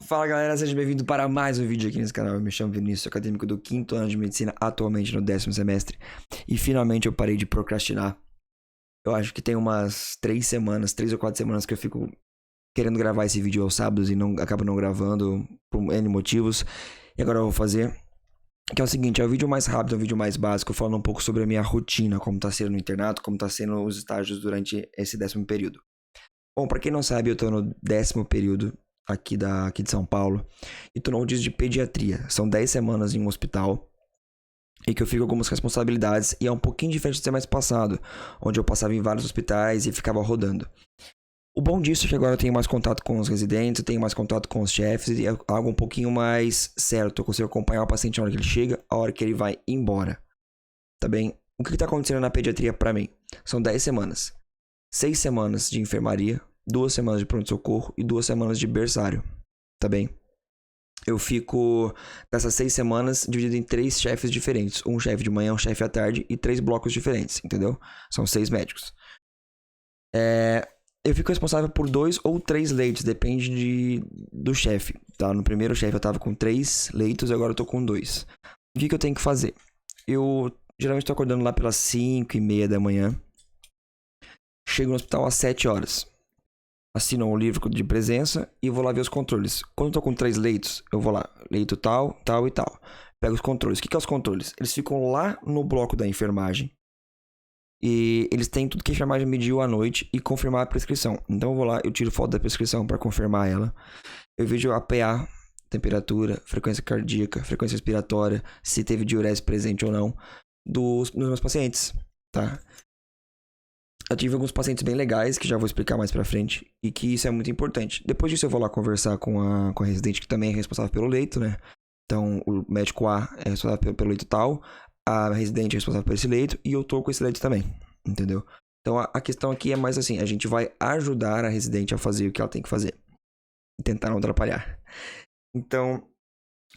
Fala galera, seja bem-vindo para mais um vídeo aqui nesse canal. Eu me chamo Vinícius, acadêmico do 5º ano de medicina, atualmente no 10º semestre. E finalmente eu parei de procrastinar. Eu acho que tem umas 3 ou 4 semanas que eu fico querendo gravar esse vídeo aos sábados e acabo não gravando por N motivos. E agora eu vou fazer. Que é o seguinte, é um vídeo mais rápido, é um vídeo mais básico, falando um pouco sobre a minha rotina, como tá sendo no internato, como tá sendo os estágios durante esse 10º período. Bom, pra quem não sabe, eu tô no 10º período aqui de São Paulo e tô no rodízio de pediatria. São 10 semanas em um hospital e que eu fico com algumas responsabilidades e é um pouquinho diferente do semestre passado, onde eu passava em vários hospitais e ficava rodando. O bom disso é que agora eu tenho mais contato com os residentes, eu tenho mais contato com os chefes e é algo um pouquinho mais certo. Eu consigo acompanhar o paciente na hora que ele chega, a hora que ele vai embora. Tá bem? O que tá acontecendo na pediatria pra mim? São 10 semanas. 6 semanas de enfermaria, 2 semanas de pronto-socorro e 2 semanas de berçário. Tá bem? Eu fico dessas 6 semanas dividido em 3 chefes diferentes. Um chefe de manhã, um chefe à tarde e 3 blocos diferentes, entendeu? São 6 médicos. Eu fico responsável por 2 ou 3 leitos, depende do chefe, tá? No primeiro chefe eu tava com 3 leitos e agora eu tô com 2. O que eu tenho que fazer? Eu geralmente tô acordando lá pelas 5:30 da manhã. Chego no hospital às 7 horas. Assino um livro de presença e vou lá ver os controles. Quando eu tô com 3 leitos, eu vou lá, leito tal, tal e tal. Pego os controles. O que é os controles? Eles ficam lá no bloco da enfermagem. E eles têm tudo que a enfermagem mediu à noite e confirmar a prescrição. Então eu vou lá, eu tiro foto da prescrição para confirmar ela. Eu vejo a PA, temperatura, frequência cardíaca, frequência respiratória, se teve diurese presente ou não, dos meus pacientes, tá? Eu tive alguns pacientes bem legais, que já vou explicar mais pra frente, e que isso é muito importante. Depois disso eu vou lá conversar com a residente, que também é responsável pelo leito, né? Então, o médico A é responsável pelo leito tal, a residente é responsável por esse leito, e eu tô com esse leito também, entendeu? Então, a questão aqui é mais assim, a gente vai ajudar a residente a fazer o que ela tem que fazer. E tentar não atrapalhar. Então,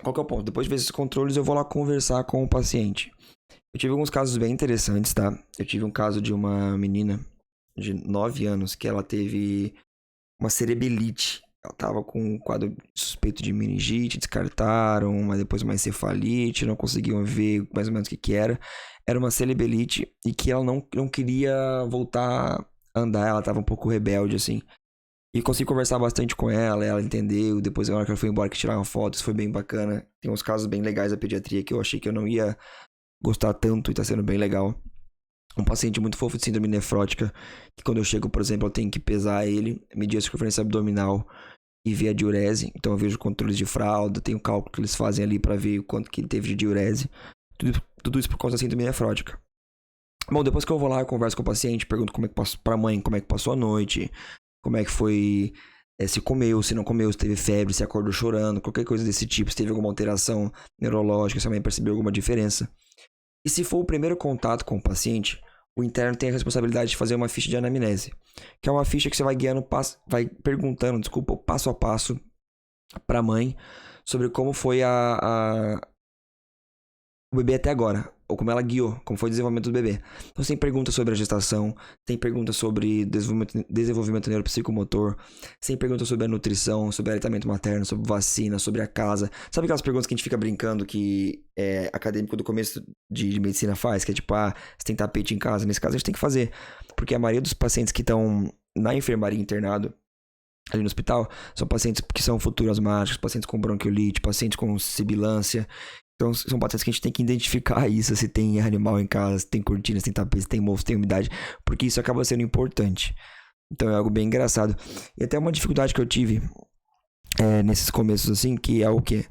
qual que é o ponto? Depois de ver esses controles, eu vou lá conversar com o paciente. Eu tive alguns casos bem interessantes, tá? Eu tive um caso de uma menina de 9 anos que ela teve uma cerebelite. Ela tava com um quadro suspeito de meningite, descartaram, mas depois uma encefalite, não conseguiam ver mais ou menos o que era. Era uma cerebelite e que ela não queria voltar a andar, ela tava um pouco rebelde, assim. E consegui conversar bastante com ela entendeu. Depois, na hora que ela foi embora, que tiraram fotos, foi bem bacana. Tem uns casos bem legais da pediatria que eu achei que eu não ia gostar tanto e tá sendo bem legal. Um paciente muito fofo de síndrome nefrótica, que quando eu chego, por exemplo, eu tenho que pesar ele, medir a circunferência abdominal e ver a diurese. Então eu vejo controles de fralda, tem o cálculo que eles fazem ali pra ver o quanto que ele teve de diurese. Tudo isso por causa da síndrome nefrótica. Bom, depois que eu vou lá, eu converso com o paciente, pergunto como é que passou pra mãe, como é que passou a noite, como é que foi, se comeu, se não comeu, se teve febre, se acordou chorando, qualquer coisa desse tipo, se teve alguma alteração neurológica, se a mãe percebeu alguma diferença. E se for o primeiro contato com o paciente, o interno tem a responsabilidade de fazer uma ficha de anamnese, que é uma ficha que você vai guiando, vai perguntando, passo a passo para a mãe sobre como foi o bebê até agora, ou como ela guiou, como foi o desenvolvimento do bebê. Então tem perguntas sobre a gestação, tem perguntas sobre desenvolvimento neuropsicomotor, tem perguntas sobre a nutrição, sobre aleitamento materno, sobre vacina, sobre a casa. Sabe aquelas perguntas que a gente fica brincando que acadêmico do começo de medicina faz? Que é tipo, você tem tapete em casa? Nesse caso a gente tem que fazer, porque a maioria dos pacientes que estão na enfermaria internado, ali no hospital, são pacientes que são futuros asmáticos, pacientes com bronquiolite, pacientes com sibilância. Então, são pacientes que a gente tem que identificar isso, se tem animal em casa, se tem cortinas, se tem tapete, se tem mofo, se tem umidade, porque isso acaba sendo importante. Então, é algo bem engraçado. E até uma dificuldade que eu tive nesses começos, assim, que é o quê?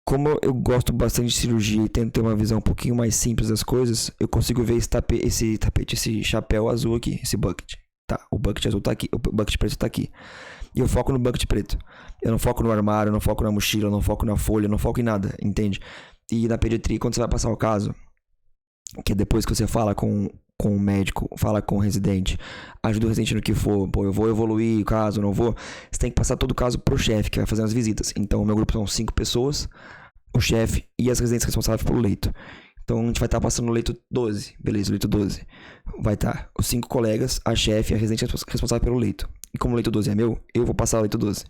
Como eu gosto bastante de cirurgia e tento ter uma visão um pouquinho mais simples das coisas, eu consigo ver esse chapéu azul aqui, esse bucket. Tá, o bucket azul tá aqui, o bucket preto tá aqui. E eu foco no bucket preto. Eu não foco no armário, eu não foco na mochila, eu não foco na folha, eu não foco em nada, entende? E na pediatria, quando você vai passar o caso, que é depois que você fala com o médico, fala com o residente, ajuda o residente no que for, pô, eu vou evoluir o caso, não vou, você tem que passar todo o caso pro chefe, que vai fazer as visitas. Então, o meu grupo são 5 pessoas, o chefe e as residentes responsáveis pelo leito. Então, a gente vai estar passando no leito 12, beleza, leito 12. Vai estar os 5 colegas, a chefe e a residente responsável pelo leito. E como o leito 12 é meu, eu vou passar o leito 12,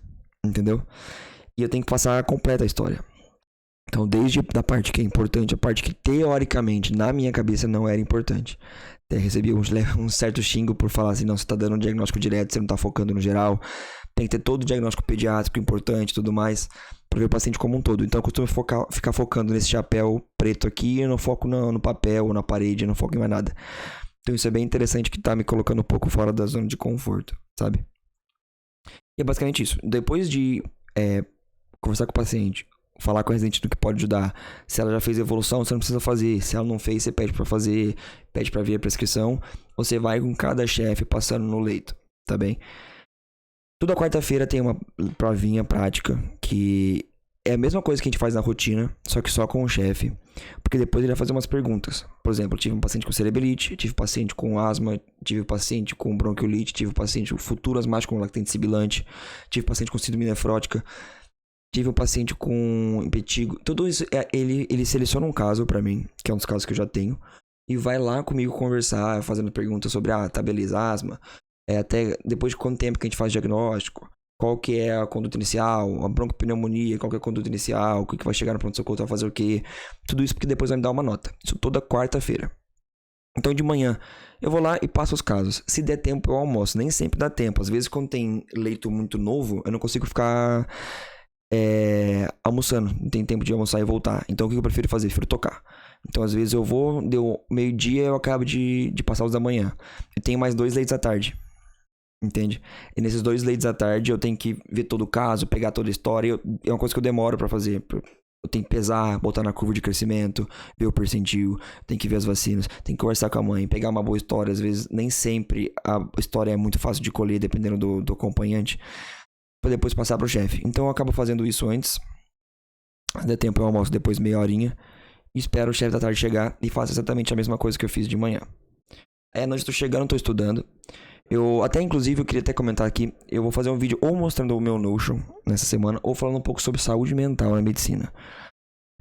entendeu? E eu tenho que passar completa a história. Então, desde a parte que é importante, a parte que teoricamente na minha cabeça não era importante. Até recebi um certo xingo por falar assim, não, você tá dando um diagnóstico direto, você não tá focando no geral. Tem que ter todo o diagnóstico pediátrico importante e tudo mais, para ver o paciente como um todo. Então eu costumo ficar focando nesse chapéu preto aqui, eu não foco no papel ou na parede, eu não foco em mais nada. Então isso é bem interessante, que tá me colocando um pouco fora da zona de conforto, sabe? E é basicamente isso. Depois de conversar com o paciente, falar com a residente do que pode ajudar. Se ela já fez evolução, você não precisa fazer. Se ela não fez, você pede pra fazer, pede pra ver a prescrição. Você vai com cada chefe passando no leito, tá bem? Toda quarta-feira tem uma provinha prática, que é a mesma coisa que a gente faz na rotina, só que só com o chefe. Porque depois ele vai fazer umas perguntas. Por exemplo, eu tive um paciente com cerebelite, tive paciente com asma, tive paciente com bronquiolite, tive paciente com futuro asmático com lactente sibilante, tive paciente com síndrome nefrótica, tive um paciente com impetigo. Tudo isso, ele seleciona um caso pra mim, que é um dos casos que eu já tenho, e vai lá comigo conversar, fazendo perguntas sobre, tá, beleza, asma. Até depois de quanto tempo que a gente faz diagnóstico, qual que é a conduta inicial, a broncopneumonia, qual que é a conduta inicial, o que vai chegar no pronto-socorro, vai fazer o quê. Tudo isso porque depois vai me dar uma nota. Isso toda quarta-feira. Então de manhã eu vou lá e passo os casos. Se der tempo eu almoço. Nem sempre dá tempo. Às vezes quando tem leito muito novo, eu não consigo ficar almoçando. Não tem tempo de almoçar e voltar. Então o que eu prefiro fazer? Eu prefiro tocar. Então às vezes eu vou, deu meio-dia, eu acabo de passar os da manhã. Eu tenho mais 2 leitos à tarde. Entende? E nesses 2 leitos à tarde eu tenho que ver todo o caso, pegar toda a história. É uma coisa que eu demoro pra fazer. Eu tenho que pesar, botar na curva de crescimento, ver o percentil, tenho que ver as vacinas, tenho que conversar com a mãe, pegar uma boa história. Às vezes nem sempre a história é muito fácil de colher, dependendo do acompanhante, pra depois passar pro chefe. Então eu acabo fazendo isso antes. Se der tempo eu almoço depois meia horinha. E espero o chefe da tarde chegar e faço exatamente a mesma coisa que eu fiz de manhã. Aí à noite eu tô chegando, tô estudando. Inclusive, eu queria até comentar aqui, eu vou fazer um vídeo ou mostrando o meu Notion nessa semana, ou falando um pouco sobre saúde mental na medicina.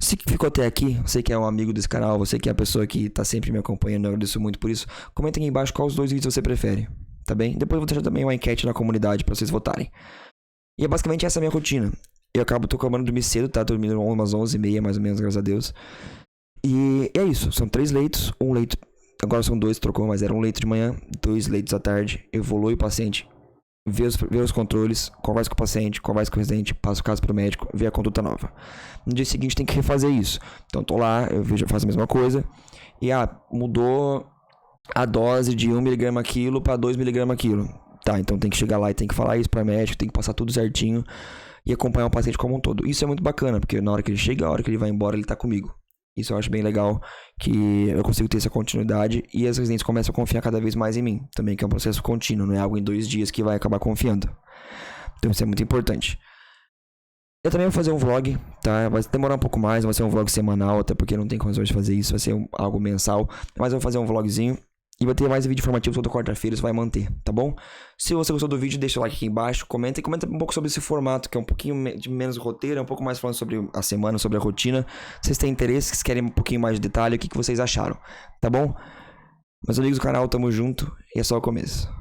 Se ficou até aqui, você que é um amigo desse canal, você que é a pessoa que tá sempre me acompanhando, eu agradeço muito por isso. Comenta aqui embaixo quais os 2 vídeos você prefere, tá bem? Depois eu vou deixar também uma enquete na comunidade pra vocês votarem. E é basicamente essa a minha rotina. Eu tô acabando de dormir cedo, tá? Tô dormindo umas 11h30 mais ou menos, graças a Deus. E é isso, são 3 leitos, um leito. Agora são 2, trocou, mas era um leito de manhã, 2 leitos à tarde. Evolui o paciente, vê os controles, conversa com o paciente, conversa com o residente, passa o caso pro médico, vê a conduta nova. No dia seguinte tem que refazer isso. Então tô lá, eu faço a mesma coisa. E mudou a dose de 1mg quilo para 2mg quilo. Tá, então tem que chegar lá e tem que falar isso para médico, tem que passar tudo certinho e acompanhar o paciente como um todo. Isso é muito bacana, porque na hora que ele chega, a hora que ele vai embora, ele tá comigo. Isso eu acho bem legal, que eu consigo ter essa continuidade e as residentes começam a confiar cada vez mais em mim. Também que é um processo contínuo, não é algo em 2 dias que vai acabar confiando. Então isso é muito importante. Eu também vou fazer um vlog, tá? Vai demorar um pouco mais, vai ser um vlog semanal, até porque não tem condições de fazer isso, vai ser algo mensal. Mas eu vou fazer um vlogzinho e vai ter mais vídeo informativo toda quarta-feira, isso vai manter, tá bom? Se você gostou do vídeo, deixa o like aqui embaixo, comenta um pouco sobre esse formato, que é um pouquinho de menos roteiro, é um pouco mais falando sobre a semana, sobre a rotina. Se vocês têm interesse, se querem um pouquinho mais de detalhe, o que vocês acharam, tá bom? Meus amigos do canal, tamo junto e é só o começo.